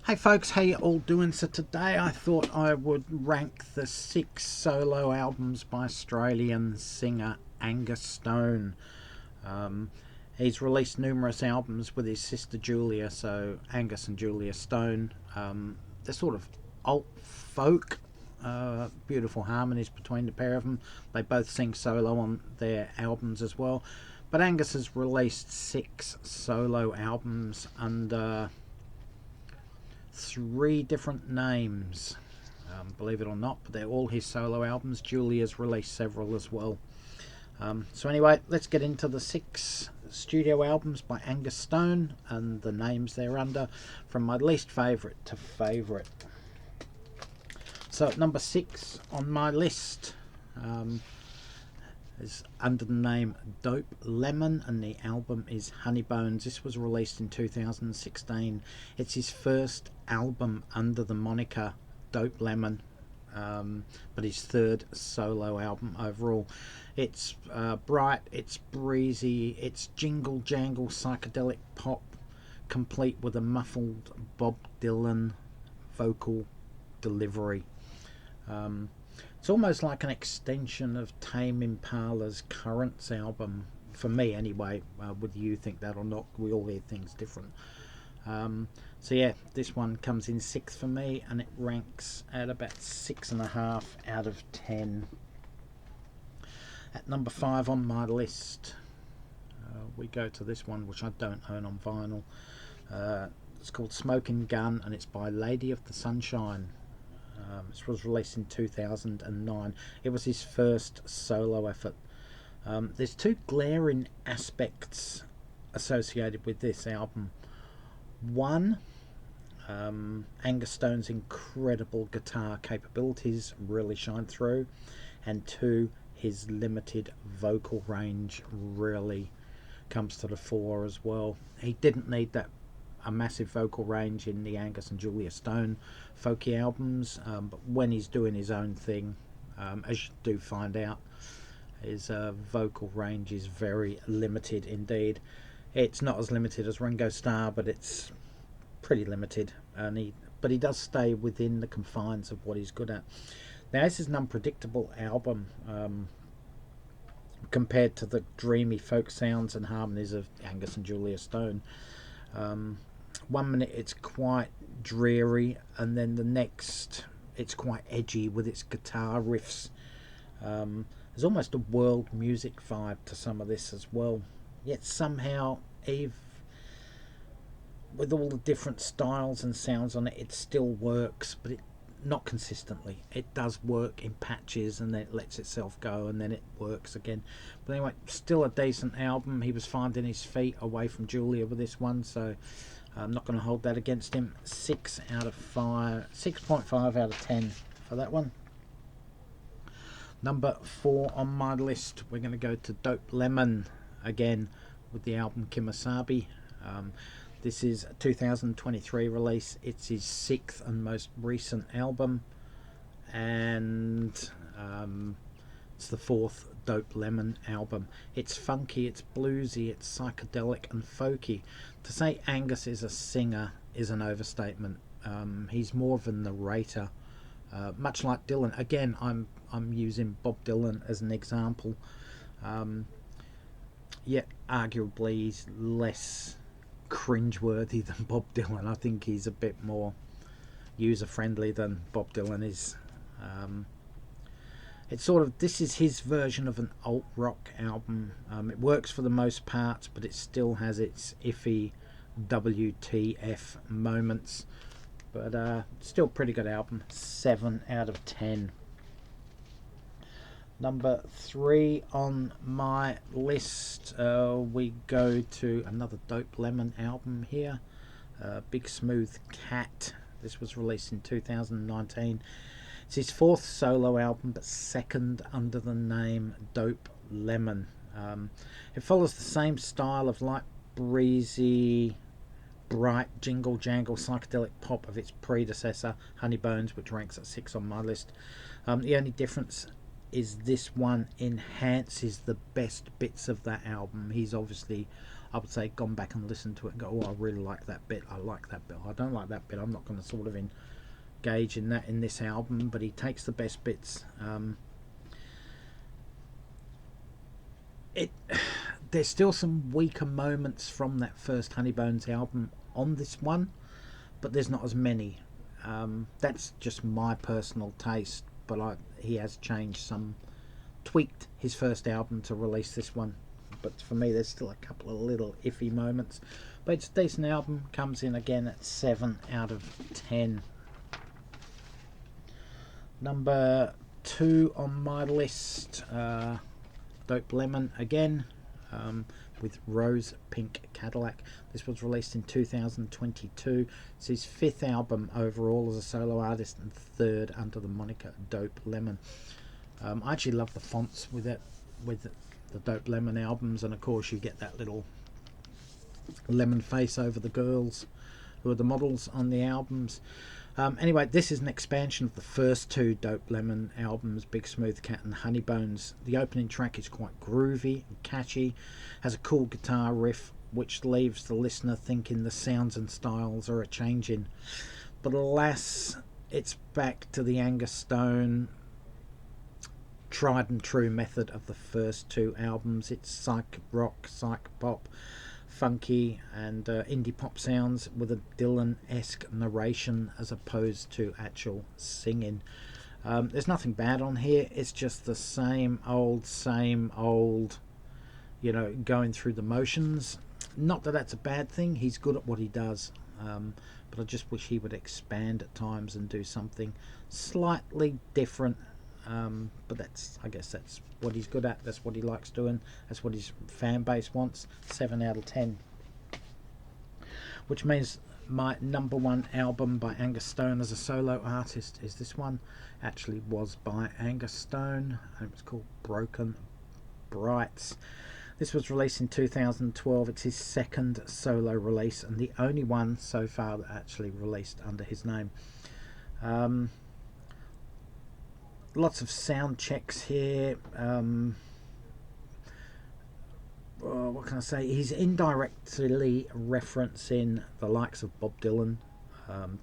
Hey folks, how you all doing? So today I thought I would rank the 6 solo albums by Australian singer Angus Stone. Um, he's released numerous albums with his sister Julia, so Angus and Julia Stone. They're sort of alt folk, beautiful harmonies between the pair of them. They both sing solo on their albums as well. But Angus has released 6 solo albums under 3 different names, believe it or not, but they're all his solo albums. Julia's released several as well. So anyway, let's get into the 6 studio albums by Angus Stone and the names they're under, from my least favourite to favourite. So at number 6 on my list is under the name Dope Lemon, and the album is Honey Bones. This was released in 2016. It's his first album under the moniker Dope Lemon, but his third solo album overall. It's bright, it's breezy, it's jingle jangle psychedelic pop, complete with a muffled Bob Dylan vocal delivery. It's almost like an extension of Tame Impala's Currents album, for me anyway. Whether you think that or not, we all hear things different. So yeah, this one comes in 6th for me, and it ranks at about 6.5 out of 10. At number 5 on my list, we go to this one, which I don't own on vinyl. It's called Smoking Gun, and it's by Lady of the Sunshine. This was released in 2009. It was his first solo effort. There's 2 glaring aspects associated with this album. One, Angus Stone's incredible guitar capabilities really shine through, and 2, his limited vocal range really comes to the fore as well. He didn't need a massive vocal range in the Angus and Julia Stone folky albums, but when he's doing his own thing, as you do find out, his vocal range is very limited indeed. It's not as limited as Ringo Starr, but it's pretty limited, but he does stay within the confines of what he's good at. Now, this is an unpredictable album compared to the dreamy folk sounds and harmonies of Angus and Julia Stone. 1 minute it's quite dreary, and then the next it's quite edgy with its guitar riffs. There's almost a world music vibe to some of this as well, yet somehow, with all the different styles and sounds on it, it still works, but not consistently. It does work in patches, and then it lets itself go, and then it works again. But anyway, still a decent album. He was finding his feet away from Julia with this one, so I'm not going to hold that against him. 6.5 out of 10 for that one. Number 4 on my list, we're going to go to Dope Lemon again with the album Kimasabi. This is a 2023 release. It's his 6th and most recent album, and it's the 4th Dope Lemon album. It's funky, it's bluesy, it's psychedelic and folky. To say Angus is a singer is an overstatement. He's more of a narrator, much like Dylan. Again, I'm using Bob Dylan as an example. Yet arguably he's less cringeworthy than Bob Dylan. I think he's a bit more user-friendly than Bob Dylan is. It's sort of, this is his version of an alt rock album. It works for the most part, but it still has its iffy WTF moments. But still pretty good album. 7 out of 10. Number 3 on my list, we go to another Dope Lemon album here, Big Smooth Cat. This was released in 2019. It's his 4th solo album, but 2nd under the name Dope Lemon. It follows the same style of light, breezy, bright jingle jangle psychedelic pop of its predecessor, Honey Bones, which ranks at 6 on my list. The only difference is this one enhances the best bits of that album. He's obviously I would say gone back and listened to it and go, oh, I really like that bit, I like that bit, I don't like that bit, I'm not going to sort of engage in that in this album, but he takes the best bits. There's still some weaker moments from that first Honeybones album on this one, but there's not as many. That's just my personal taste, but he has changed some, tweaked his first album to release this one. But for me, there's still a couple of little iffy moments. But it's a decent album. Comes in again at 7 out of 10. Number 2 on my list, Dope Lemon again, with Rose Pink Cadillac. This was released in 2022. It's his 5th album overall as a solo artist and 3rd under the moniker Dope Lemon. I actually love the fonts with it, with the Dope Lemon albums, and of course you get that little lemon face over the girls who are the models on the albums. Anyway, this is an expansion of the first 2 Dope Lemon albums, Big Smooth Cat and Honeybones. The opening track is quite groovy and catchy, has a cool guitar riff which leaves the listener thinking the sounds and styles are a changing. But alas, it's back to the Angus Stone tried and true method of the first 2 albums. It's psych rock, psych pop, funky and indie pop sounds with a Dylan-esque narration as opposed to actual singing. There's nothing bad on here, it's just the same old, you know, going through the motions. Not that that's a bad thing, he's good at what he does, but I just wish he would expand at times and do something slightly different. But I guess that's what he's good at, that's what he likes doing, that's what his fan base wants. 7 out of 10, which means my number 1 album by Angus Stone as a solo artist is this one. Actually was by Angus Stone, and it was called Broken Brights. This was released in 2012. It's his 2nd solo release and the only one so far that actually released under his name. Lots of sound checks here. What can I say? He's indirectly referencing the likes of Bob Dylan,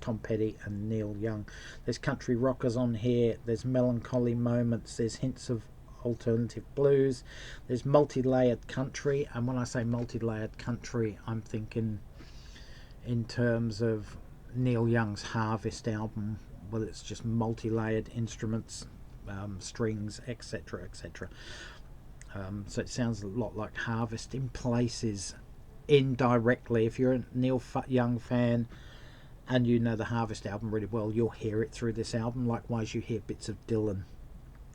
Tom Petty and Neil Young. There's country rockers on here, there's melancholy moments, there's hints of alternative blues, there's multi-layered country, and when I say multi-layered country, I'm thinking in terms of Neil Young's Harvest album, where it's just multi-layered instruments, strings, etc, etc. So it sounds a lot like Harvest in places, indirectly. If you're a Neil Young fan and you know the Harvest album really well, you'll hear it through this album. Likewise, you hear bits of Dylan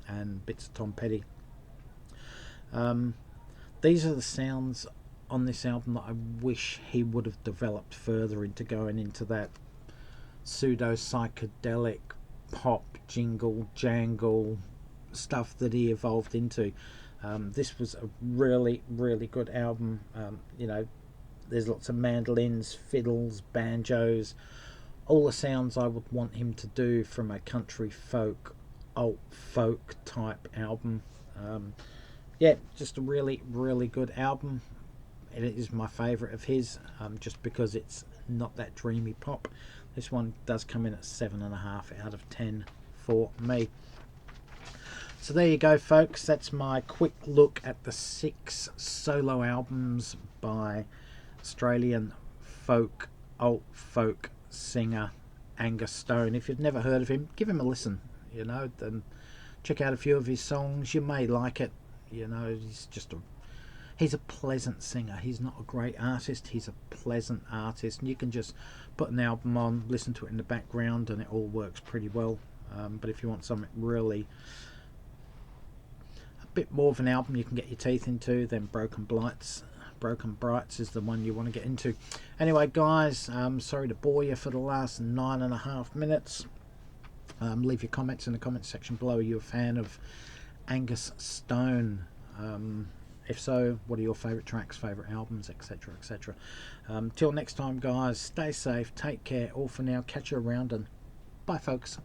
and bits of Tom Petty. These are the sounds on this album that I wish he would have developed further into going into that pseudo psychedelic pop jingle jangle stuff that he evolved into. This was a really good album. You know, there's lots of mandolins, fiddles, banjos, all the sounds I would want him to do from a country folk, alt folk type album. Yeah, just a really good album. It is my favourite of his, just because it's not that dreamy pop. This one does come in at 7.5 out of 10 for me. So there you go, folks. That's my quick look at the 6 solo albums by Australian folk, alt folk singer Angus Stone. If you've never heard of him, give him a listen. You know, then check out a few of his songs. You may like it. You know, he's a pleasant singer. He's not a great artist, he's a pleasant artist, and you can just put an album on, listen to it in the background, and it all works pretty well. But if you want something really a bit more of an album you can get your teeth into, then Broken Brights is the one you want to get into. Anyway, guys, sorry to bore you for the last 9.5 minutes. Leave your comments in the comment section below. Are you a fan of Angus Stone? If so, what are your favourite tracks, favourite albums, etc, etc. Till next time, guys, stay safe, take care, all for now, catch you around, and bye, folks.